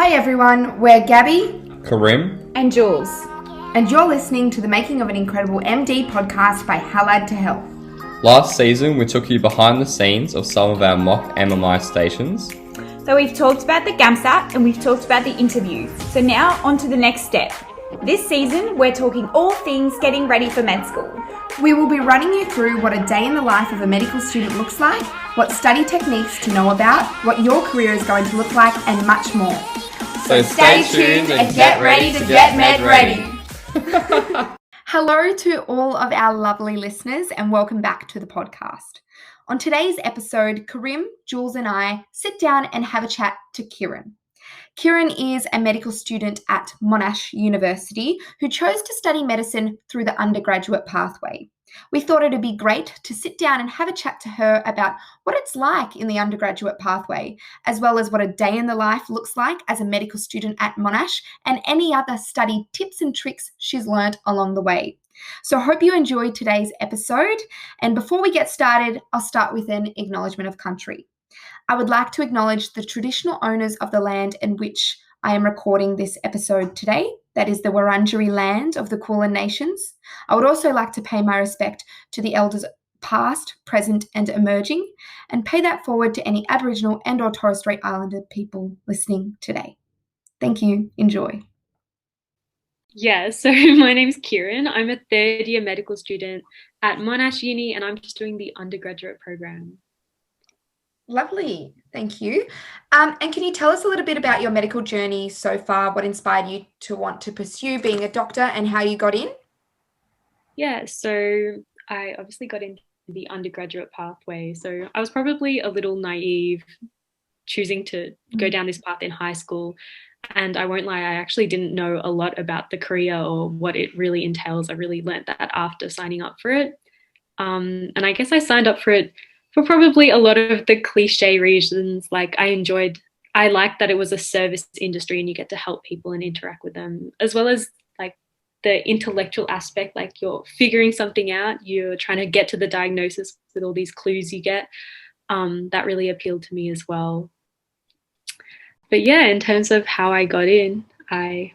Hi everyone, we're Gabby, Karim, and Jules. and you're listening to the Making of an Incredible MD podcast by Allied to Health. Last season we took you behind the scenes of some of our mock MMI stations. So we've talked about the GAMSAT and we've talked about the interviews. So now on to the next step. This season we're talking all things getting ready for med school. We will be running you through what a day in the life of a medical student looks like, what study techniques to know about, what your career is going to look like, and much more. So stay tuned and get ready to get med ready. Hello to all of our lovely listeners and welcome back to the podcast. On today's episode, Karim, Jules and I sit down and have a chat to Kiran. Kiran is a medical student at Monash University who chose to study medicine through the undergraduate pathway. We thought it'd be great to sit down and have a chat to her about what it's like in the undergraduate pathway, as well as what a day in the life looks like as a medical student at Monash and any other study tips and tricks she's learnt along the way. So I hope you enjoyed today's episode. And before we get started, I'll start with an acknowledgement of country. I would like to acknowledge the traditional owners of the land in which I am recording this episode today, that is the Wurundjeri land of the Kulin Nations. I would also like to pay my respect to the elders past, present and emerging, and pay that forward to any Aboriginal and or Torres Strait Islander people listening today. Thank you. Enjoy. Yeah, so my name's Kiran. I'm a third year medical student at Monash Uni and I'm just doing the undergraduate program. Lovely. Thank you. And can you tell us a little bit about your medical journey so far? What inspired you to want to pursue being a doctor and how you got in? Yeah, so I obviously got into the undergraduate pathway. So I was probably a little naive choosing to go down this path in high school. And I won't lie, I actually didn't know a lot about the career or what it really entails. I really learnt that after signing up for it. And I guess I signed up for it for probably a lot of the cliche reasons. Like I liked that it was a service industry and you get to help people and interact with them, as well as like the intellectual aspect, like you're figuring something out, you're trying to get to the diagnosis with all these clues you get. That really appealed to me as well. But yeah, in terms of how I got in, I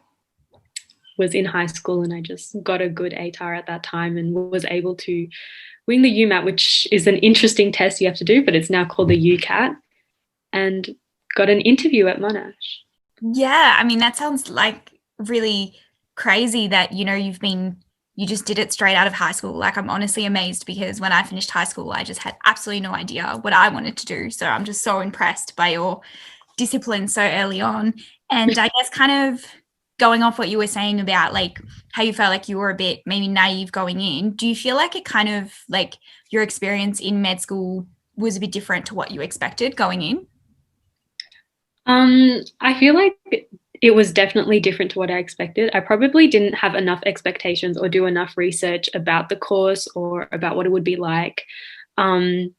was in high school and I just got a good ATAR at that time and was able to win the UMAT, which is an interesting test you have to do, but it's now called the UCAT, and got an interview at Monash. Yeah, I mean, that sounds like really crazy that, you just did it straight out of high school. Like, I'm honestly amazed because when I finished high school, I just had absolutely no idea what I wanted to do. So I'm just so impressed by your discipline so early on. And I guess kind of going off what you were saying about like how you felt like you were a bit maybe naive going in, do you feel like it kind of like your experience in med school was a bit different to what you expected going in? I feel like it was definitely different to what I expected. I probably didn't have enough expectations or do enough research about the course or about what it would be like. I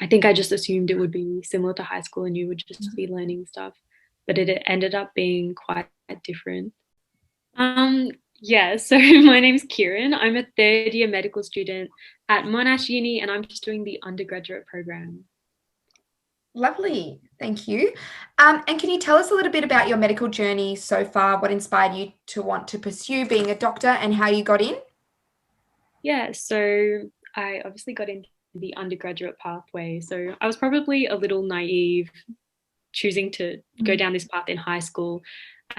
think I just assumed it would be similar to high school and you would just be learning stuff, but it ended up being quite different. Yeah, so my name's Kiran. I'm a third year medical student at Monash Uni and I'm just doing the undergraduate program. Lovely. Thank you. And can you tell us a little bit about your medical journey so far? What inspired you to want to pursue being a doctor and how you got in? Yeah, so I obviously got into the undergraduate pathway. So I was probably a little naive choosing to go down this path in high school.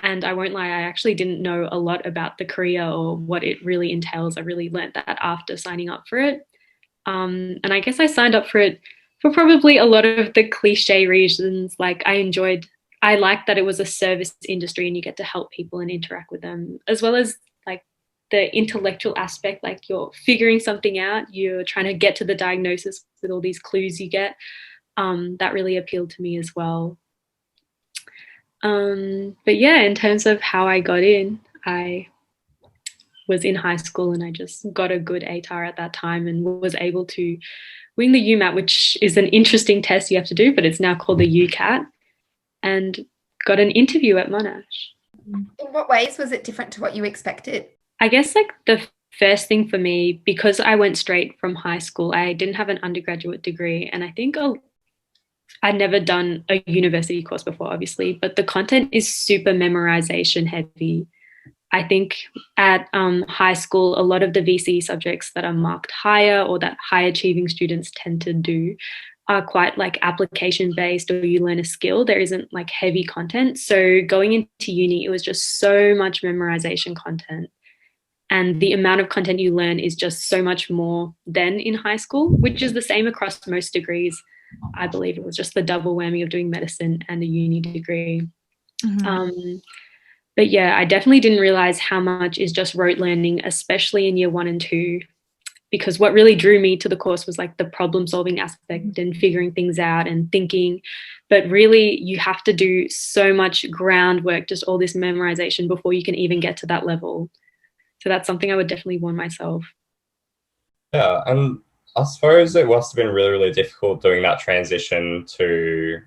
And I won't lie, I actually didn't know a lot about the career or what it really entails. I really learnt that after signing up for it. And I guess I signed up for it for probably a lot of the cliche reasons. Like I liked that it was a service industry and you get to help people and interact with them, as well as like the intellectual aspect, like you're figuring something out, you're trying to get to the diagnosis with all these clues you get. That really appealed to me as well. But yeah, in terms of how I got in, I was in high school and I just got a good ATAR at that time and was able to win the UMAT, which is an interesting test you have to do, but it's now called the UCAT, and got an interview at Monash. In what ways was it different to what you expected? I guess like the first thing for me, because I went straight from high school, I didn't have an undergraduate degree, and I think I'd never done a university course before, obviously, but the content is super memorization heavy. I think at high school, a lot of the VC subjects that are marked higher or that high achieving students tend to do are quite like application based, or you learn a skill. There isn't like heavy content. So going into uni, it was just so much memorization content. And the amount of content you learn is just so much more than in high school, which is the same across most degrees. I believe it was just the double whammy of doing medicine and a uni degree. But yeah, I definitely didn't realize how much is just rote learning, especially in year 1 and 2, because what really drew me to the course was like the problem solving aspect and figuring things out and thinking. But really, you have to do so much groundwork, just all this memorization before you can even get to that level. So that's something I would definitely warn myself. Yeah, and I suppose it must have been really, really difficult doing that transition to,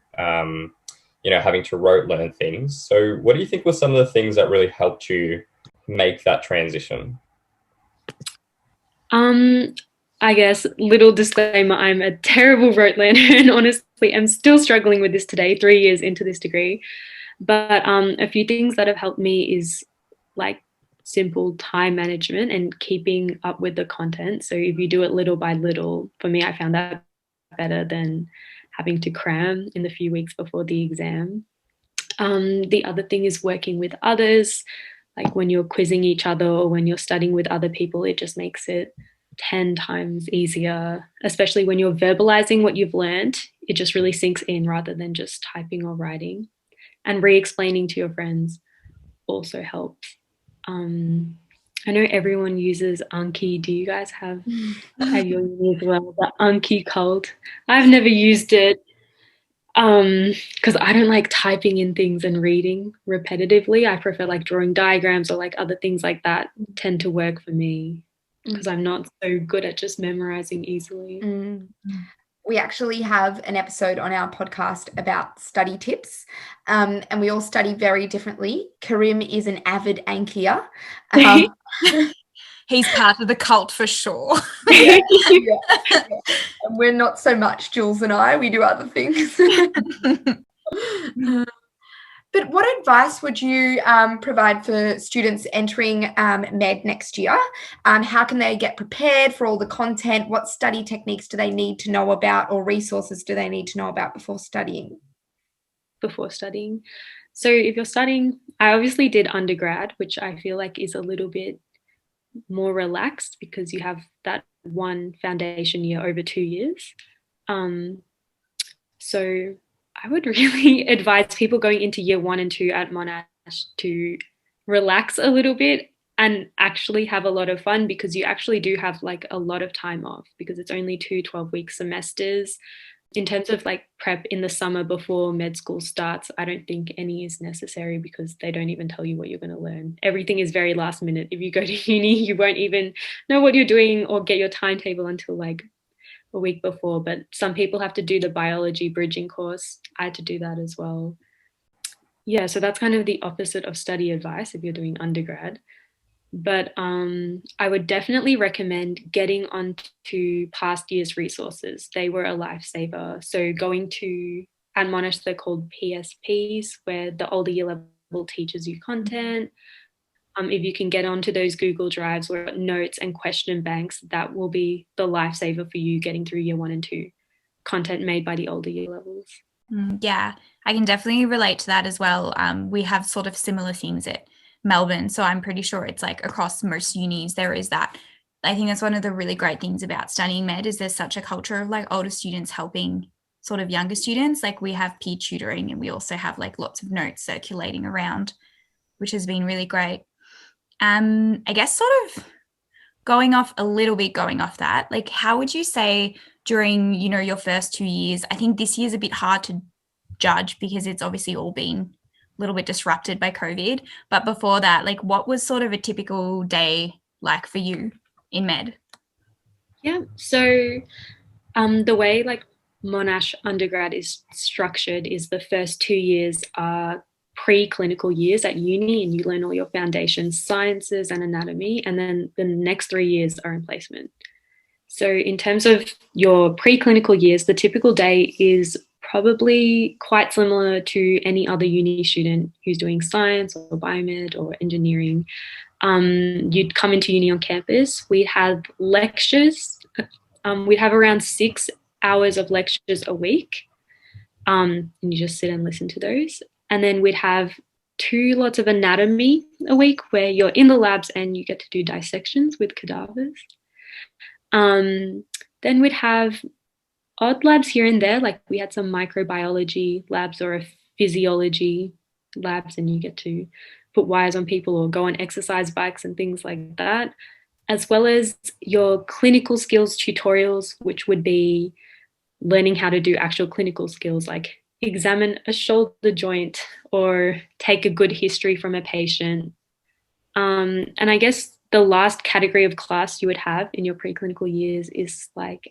having to rote learn things. So what do you think were some of the things that really helped you make that transition? I guess, little disclaimer, I'm a terrible rote learner and honestly I'm still struggling with this today, 3 years into this degree. But a few things that have helped me is like simple time management and keeping up with the content. So if you do it little by little, for me, I found that better than having to cram in the few weeks before the exam. The other thing is working with others. Like when you're quizzing each other or when you're studying with other people, it just makes it 10 times easier, especially when you're verbalizing what you've learned. It just really sinks in rather than just typing or writing. And re-explaining to your friends also helps. I know everyone uses Anki. Do you guys have at your uni as well, the Anki cult? I've never used it because I don't like typing in things and reading repetitively. I prefer like drawing diagrams or like other things like that tend to work for me because I'm not so good at just memorizing easily. We actually have an episode on our podcast about study tips, and we all study very differently. Karim is an avid Ankier. He's part of the cult for sure. Yeah. And we're not so much, Jules and I. We do other things. But what advice would you provide for students entering med next year? How can they get prepared for all the content? What study techniques do they need to know about, or resources do they need to know about before studying? So if you're studying, I obviously did undergrad, which I feel like is a little bit more relaxed because you have that one foundation year over 2 years. So I would really advise people going into year 1 and 2 at Monash to relax a little bit and actually have a lot of fun, because you actually do have like a lot of time off because it's only 2 12-week semesters. In terms of like prep in the summer before med school starts, I don't think any is necessary because they don't even tell you what you're going to learn. Everything is very last minute. If you go to uni, you won't even know what you're doing or get your timetable until like a week before. But some people have to do the biology bridging course. I had to do that as well. Yeah, so that's kind of the opposite of study advice if you're doing undergrad. But I would definitely recommend getting onto past year's resources. They were a lifesaver. So going to, at Monash, they're called PSPs, where the older year level teaches you content. If you can get onto those Google Drives or notes and question banks, that will be the lifesaver for you getting through year 1 and 2, content made by the older year levels. Yeah, I can definitely relate to that as well. We have sort of similar things at Melbourne, so I'm pretty sure it's like across most unis there is that. I think that's one of the really great things about studying med is there's such a culture of like older students helping sort of younger students. Like we have peer tutoring and we also have like lots of notes circulating around, which has been really great. I guess sort of going off that, like how would you say during, your first 2 years, I think this year's a bit hard to judge because it's obviously all been a little bit disrupted by COVID, but before that, like what was sort of a typical day like for you in med? Yeah, so the way like Monash undergrad is structured is the first 2 years are pre-clinical years at uni and you learn all your foundation sciences and anatomy, and then the next 3 years are in placement. So in terms of your pre-clinical years, the typical day is probably quite similar to any other uni student who's doing science or biomed or engineering. You'd come into uni on campus. We'd have lectures. We'd have around 6 hours of lectures a week. And you just sit and listen to those. And then we'd have 2 lots of anatomy a week where you're in the labs and you get to do dissections with cadavers. Then we'd have odd labs here and there, like we had some microbiology labs or a physiology labs, and you get to put wires on people or go on exercise bikes and things like that, as well as your clinical skills tutorials, which would be learning how to do actual clinical skills like examine a shoulder joint or take a good history from a patient. And I guess the last category of class you would have in your preclinical years is like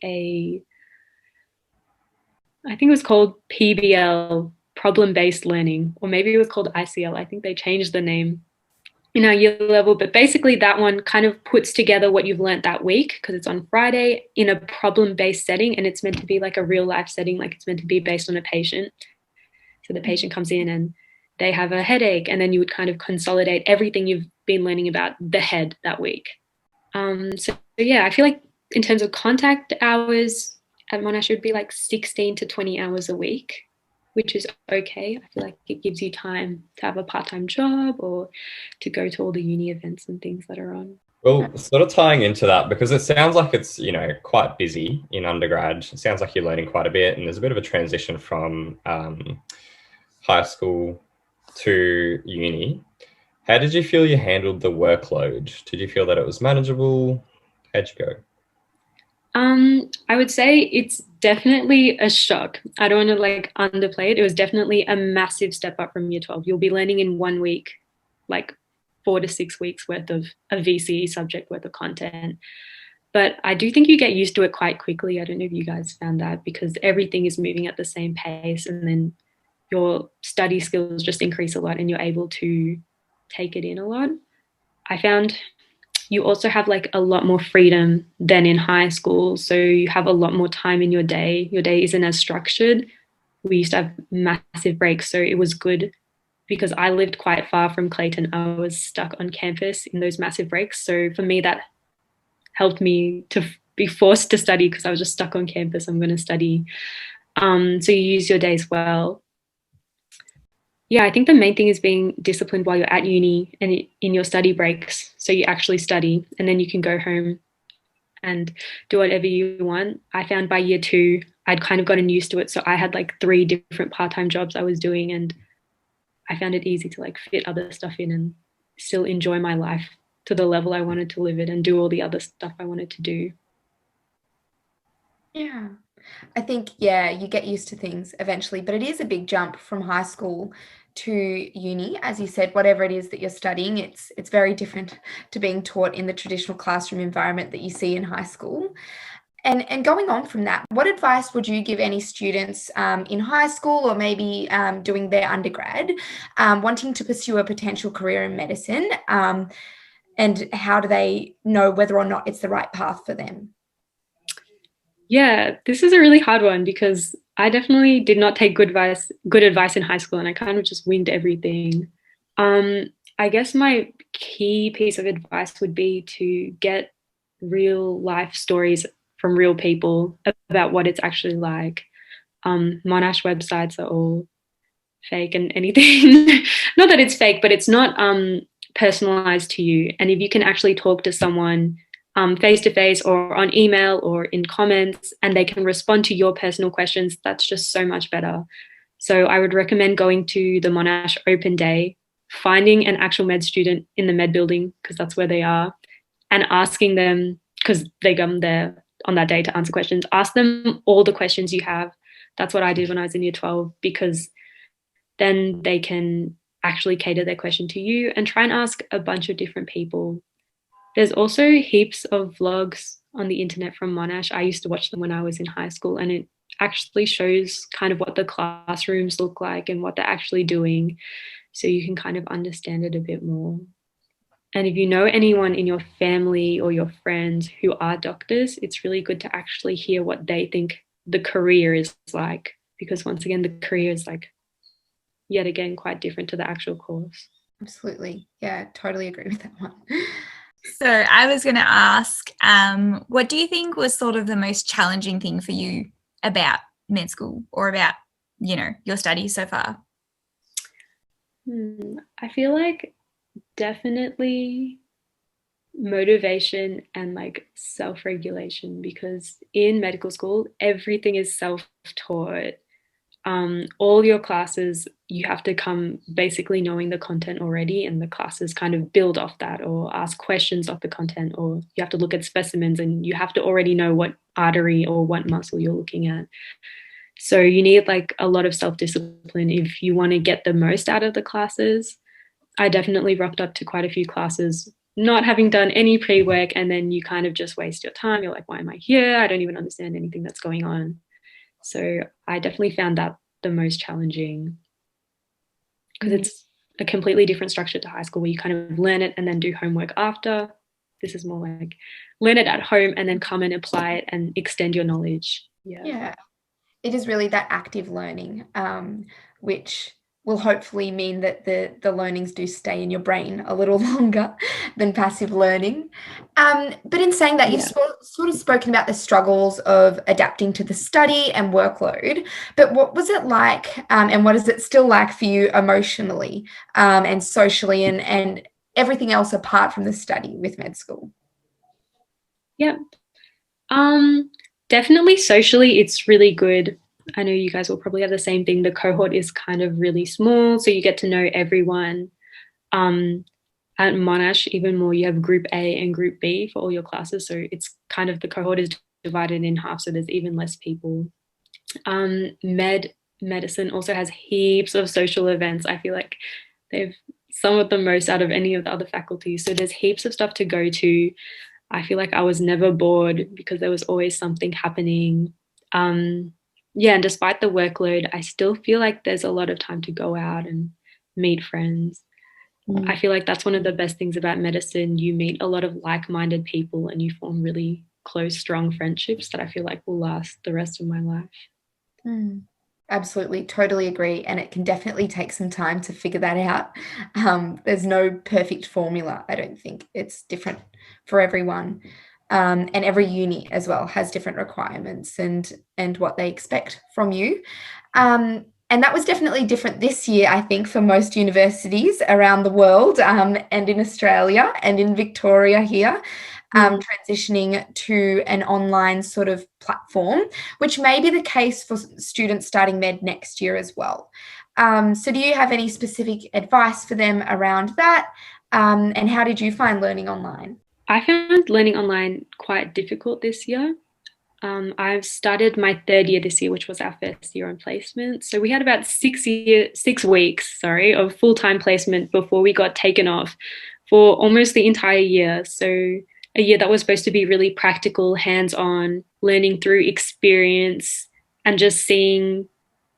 I think it was called PBL, problem-based learning, or maybe it was called ICL. I think they changed the name in our year level, but basically that one kind of puts together what you've learned that week because it's on Friday in a problem-based setting, and it's meant to be like a real-life setting, like it's meant to be based on a patient. So the patient comes in and they have a headache, and then you would kind of consolidate everything you've been learning about the head that week. So yeah, I feel like in terms of contact hours at Monash, it would be like 16 to 20 hours a week, which is okay. I feel like it gives you time to have a part-time job or to go to all the uni events and things that are on. Well, sort of tying into that, because it sounds like it's, quite busy in undergrad. It sounds like you're learning quite a bit, and there's a bit of a transition from high school to uni. How did you feel you handled the workload? Did you feel that it was manageable? How'd you go? I would say it's definitely a shock. I don't want to underplay it. It was definitely a massive step up from year 12. You'll be learning in 1 week, 4 to 6 weeks worth of a VCE subject worth of content. But I do think you get used to it quite quickly. I don't know if you guys found that, because everything is moving at the same pace, and then your study skills just increase a lot and you're able to take it in a lot. I found you also have a lot more freedom than in high school. So you have a lot more time in your day. Your day isn't as structured. We used to have massive breaks. So it was good because I lived quite far from Clayton. I was stuck on campus in those massive breaks. So for me, that helped me to be forced to study because I was just stuck on campus. I'm going to study. So you use your days well. Yeah, I think the main thing is being disciplined while you're at uni and in your study breaks. So you actually study and then you can go home and do whatever you want. I found by year 2, I'd kind of gotten used to it. So I had 3 different part-time jobs I was doing, and I found it easy to fit other stuff in and still enjoy my life to the level I wanted to live it and do all the other stuff I wanted to do. Yeah. I think, you get used to things eventually, but it is a big jump from high school to uni. As you said, whatever it is that you're studying, it's very different to being taught in the traditional classroom environment that you see in high school. And going on from that, what advice would you give any students in high school or maybe doing their undergrad, wanting to pursue a potential career in medicine, and how do they know whether or not it's the right path for them? Yeah, this is a really hard one because I definitely did not take good advice in high school, and I kind of just winged everything. I guess my key piece of advice would be to get real life stories from real people about what it's actually like. Monash websites are all fake and anything. Not that it's fake, but it's not personalized to you. And if you can actually talk to someone face-to-face or on email or in comments, and they can respond to your personal questions, that's just so much better. So I would recommend going to the Monash Open Day, finding an actual med student in the med building, because that's where they are, and asking them, because they come there on that day to answer questions, ask them all the questions you have. That's what I did when I was in year 12, because then they can actually cater their question to you and try and ask a bunch of different people. There's also heaps of vlogs on the internet from Monash. I used to watch them when I was in high school, and it actually shows kind of what the classrooms look like and what they're actually doing, so you can kind of understand it a bit more. And if you know anyone in your family or your friends who are doctors, it's really good to actually hear what they think the career is like, because once again, the career is like yet again quite different to the actual course. Absolutely. Yeah, totally agree with that one. So I was going to ask, what do you think was sort of the most challenging thing for you about med school or about, your studies so far? I feel like definitely motivation and like self-regulation, because in medical school, everything is self-taught. All your classes, you have to come basically knowing the content already, and the classes kind of build off that or ask questions of the content, or you have to look at specimens and you have to already know what artery or what muscle you're looking at. So you need like a lot of self-discipline if you want to get the most out of the classes. I definitely rocked up to quite a few classes not having done any pre-work, and then you kind of just waste your time. You're like, why am I here? I don't even understand anything that's going on. So I definitely found that the most challenging, because it's a completely different structure to high school where you kind of learn it and then do homework after. This is more like learn it at home and then come and apply it and extend your knowledge. Yeah. It is really that active learning, which will hopefully mean that the learnings do stay in your brain a little longer than passive learning. But in saying that, you've sort of spoken about the struggles of adapting to the study and workload, but what was it like, and what is it still like for you emotionally, and socially, and everything else apart from the study with med school? Yeah. Definitely socially, it's really good. I know you guys will probably have the same thing. The cohort is kind of really small, so you get to know everyone. At Monash, even more, you have group A and group B for all your classes. So it's kind of, the cohort is divided in half, so there's even less people. Medicine also has heaps of social events. I feel like they've some of the most out of any of the other faculties. So there's heaps of stuff to go to. I feel like I was never bored because there was always something happening. And despite the workload, I still feel like there's a lot of time to go out and meet friends. I feel like that's one of the best things about medicine. You meet a lot of like-minded people and you form really close, strong friendships that I feel like will last the rest of my life. Absolutely, totally agree. And it can definitely take some time to figure that out. There's no perfect formula, I don't think. It's different for everyone. And every uni as well has different requirements and what they expect from you. And that was definitely different this year, I think, for most universities around the world, and in Australia and in Victoria here. Transitioning to an online sort of platform, which may be the case for students starting med next year as well. So do you have any specific advice for them around that? And how did you find learning online? I found learning online quite difficult this year. I've started my third year this year, which was our first year on placement. So we had about 6 weeks of full-time placement before we got taken off for almost the entire year. So a year that was supposed to be really practical, hands-on, learning through experience and just seeing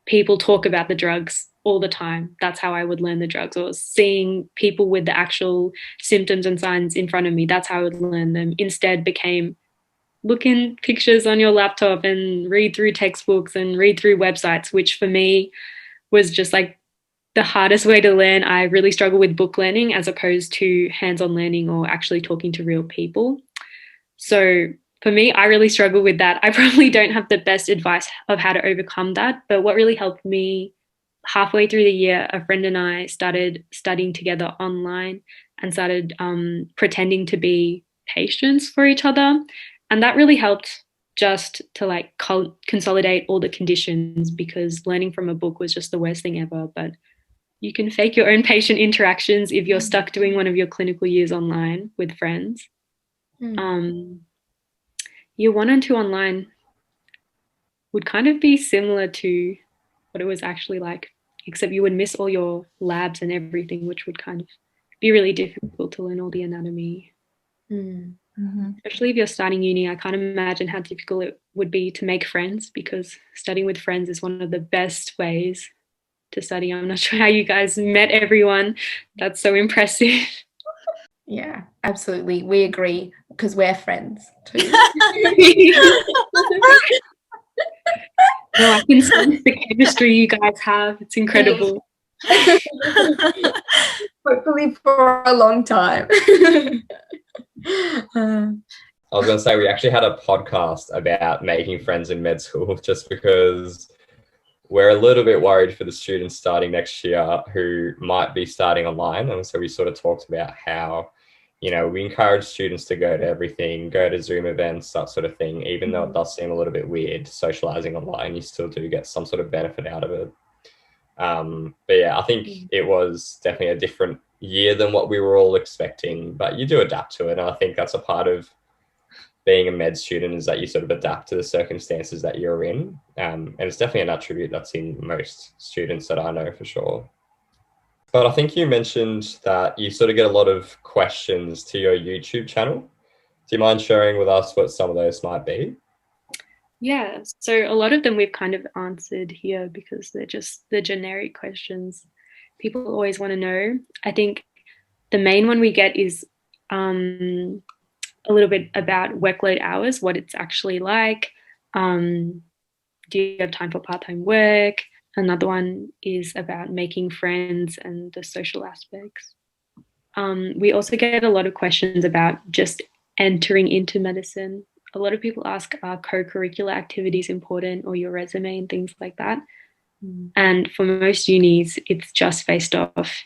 people talk about the drugs all the time. That's how I would learn the drugs, or seeing people with the actual symptoms and signs in front of me. That's how I would learn them. Instead became look in pictures on your laptop and read through textbooks and read through websites, which for me was just like the hardest way to learn. I really struggle with book learning as opposed to hands-on learning or actually talking to real people. So for me, I really struggle with that. I probably don't have the best advice of how to overcome that. But what really helped me, halfway through the year, a friend and I started studying together online and started pretending to be patients for each other. And that really helped just to like consolidate all the conditions, because learning from a book was just the worst thing ever. But you can fake your own patient interactions if you're stuck doing one of your clinical years online with friends. Year 1 and 2 online would kind of be similar to what it was actually like, except you would miss all your labs and everything, which would kind of be really difficult to learn all the anatomy. Especially if you're starting uni, I can't imagine how difficult it would be to make friends, because studying with friends is one of the best ways to study. I'm not sure how you guys met everyone. That's so impressive. Yeah, absolutely. We agree, because we're friends too. No, I can sense the chemistry you guys have. It's incredible. Hopefully for a long time. I was going to say, we actually had a podcast about making friends in med school just because we're a little bit worried for the students starting next year who might be starting online. And so we sort of talked about how, we encourage students to go to everything, go to Zoom events, that sort of thing. Even though it does seem a little bit weird socializing online, you still do get some sort of benefit out of it. But yeah, I think it was definitely a different year than what we were all expecting, but you do adapt to it. And I think that's a part of being a med student, is that you sort of adapt to the circumstances that you're in. And it's definitely an attribute that's in most students that I know for sure. But I think you mentioned that you sort of get a lot of questions to your YouTube channel. Do you mind sharing with us what some of those might be? Yeah, so a lot of them we've kind of answered here because they're just the generic questions people always want to know. I think the main one we get is a little bit about workload hours, what it's actually like. Do you have time for part-time work? Another one is about making friends and the social aspects. We also get a lot of questions about just entering into medicine. A lot of people ask, are co-curricular activities important, or your resume and things like that? And for most unis, it's just based off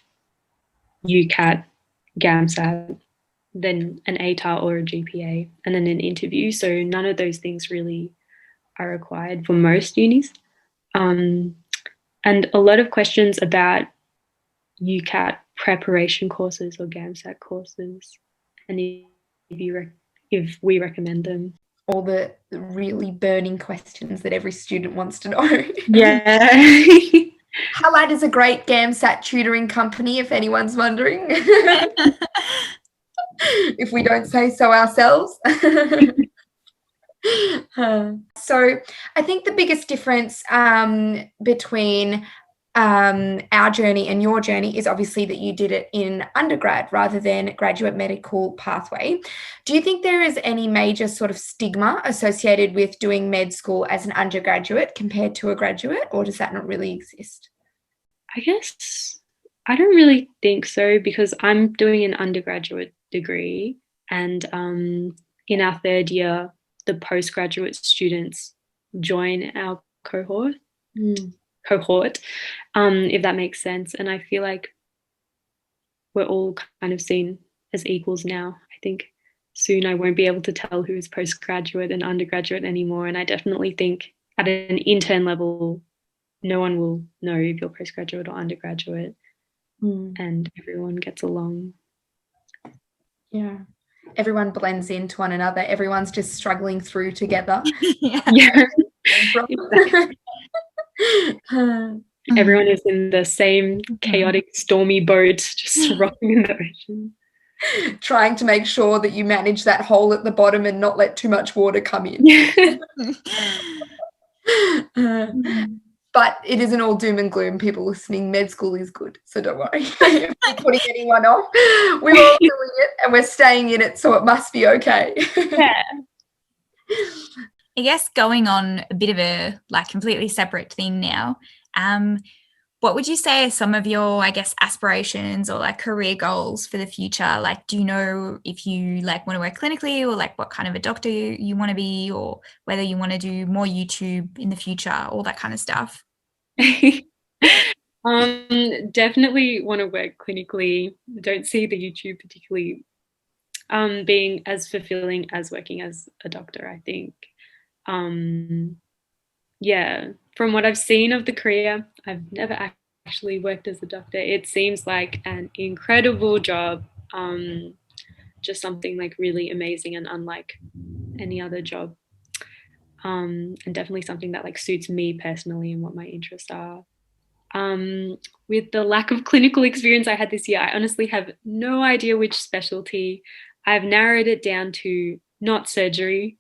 UCAT, GAMSAT, then an ATAR or a GPA, and then an interview. So none of those things really are required for most unis. And a lot of questions about UCAT preparation courses or GAMSAT courses, and if we recommend them. All the really burning questions that every student wants to know. Yeah. Highlight is a great GAMSAT tutoring company, if anyone's wondering. If we don't say so ourselves. So I think the biggest difference between our journey and your journey is obviously that you did it in undergrad rather than graduate medical pathway. Do you think there is any major sort of stigma associated with doing med school as an undergraduate compared to a graduate, or does that not really exist? I guess I don't really think so, because I'm doing an undergraduate degree, and in our third year, the postgraduate students join our cohort, if that makes sense. And I feel like we're all kind of seen as equals now. I think soon I won't be able to tell who is postgraduate and undergraduate anymore. And I definitely think at an intern level, no one will know if you're postgraduate or undergraduate, and everyone gets along. Yeah. Everyone blends into one another. Everyone's just struggling through together. Yeah. Everyone is in the same chaotic, stormy boat, just rocking in the ocean. Trying to make sure that you manage that hole at the bottom and not let too much water come in. But it isn't all doom and gloom. People listening, med school is good, so don't worry. If we're putting anyone off, we're all doing it and we're staying in it, so it must be okay. Yeah. I guess going on a bit of a completely separate thing now, what would you say are some of your, I guess, aspirations or career goals for the future? Do you know if you want to work clinically, or what kind of a doctor you want to be, or whether you want to do more YouTube in the future, all that kind of stuff? Definitely want to work clinically. Don't see the YouTube particularly being as fulfilling as working as a doctor, I think. Yeah, from what I've seen of the career, I've never actually worked as a doctor. It seems like an incredible job, just something really amazing and unlike any other job, and definitely something that suits me personally and what my interests are. With the lack of clinical experience I had this year, I honestly have no idea which specialty. I've narrowed it down to not surgery.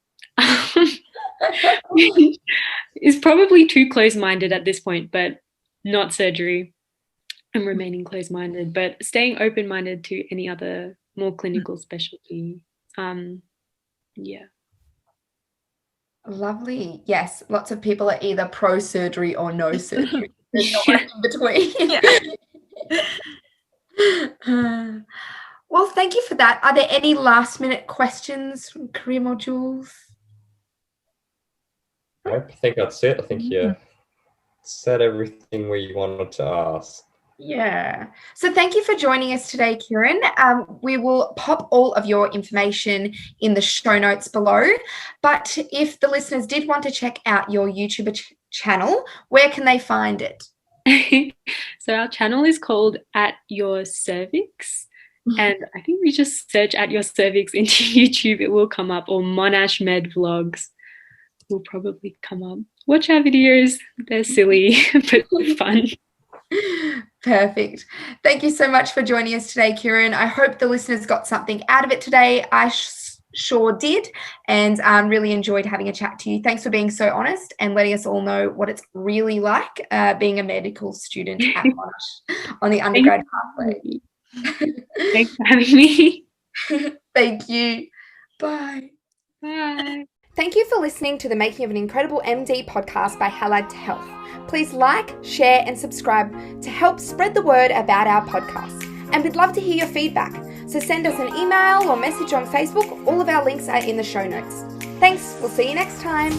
Is probably too close-minded at this point, but not surgery. I'm remaining close-minded, but staying open-minded to any other more clinical specialty. Yeah. Lovely. Yes, lots of people are either pro surgery or no surgery. There's not Yeah. much in between. Yeah. Well, thank you for that. Are there any last minute questions from Karim or Jules? Nope, I think that's it. I think you said everything we wanted to ask. Yeah. So thank you for joining us today, Kiran. We will pop all of your information in the show notes below. But if the listeners did want to check out your YouTube channel, where can they find it? So our channel is called At Your Cervix. And I think we just search At Your Cervix into YouTube, it will come up, or Monash Med Vlogs will probably come up. Watch our videos. They're silly, but fun. Perfect. Thank you so much for joining us today, Kiran. I hope the listeners got something out of it today. I sure did, and really enjoyed having a chat to you. Thanks for being so honest and letting us all know what it's really like being a medical student at Monash on the undergrad pathway. Thanks for having me. Thank you. Bye. Bye. Thank you for listening to the Making of an Incredible MD podcast by Allied to Health. Please like, share, and subscribe to help spread the word about our podcast. And we'd love to hear your feedback. So send us an email or message on Facebook. All of our links are in the show notes. Thanks. We'll see you next time.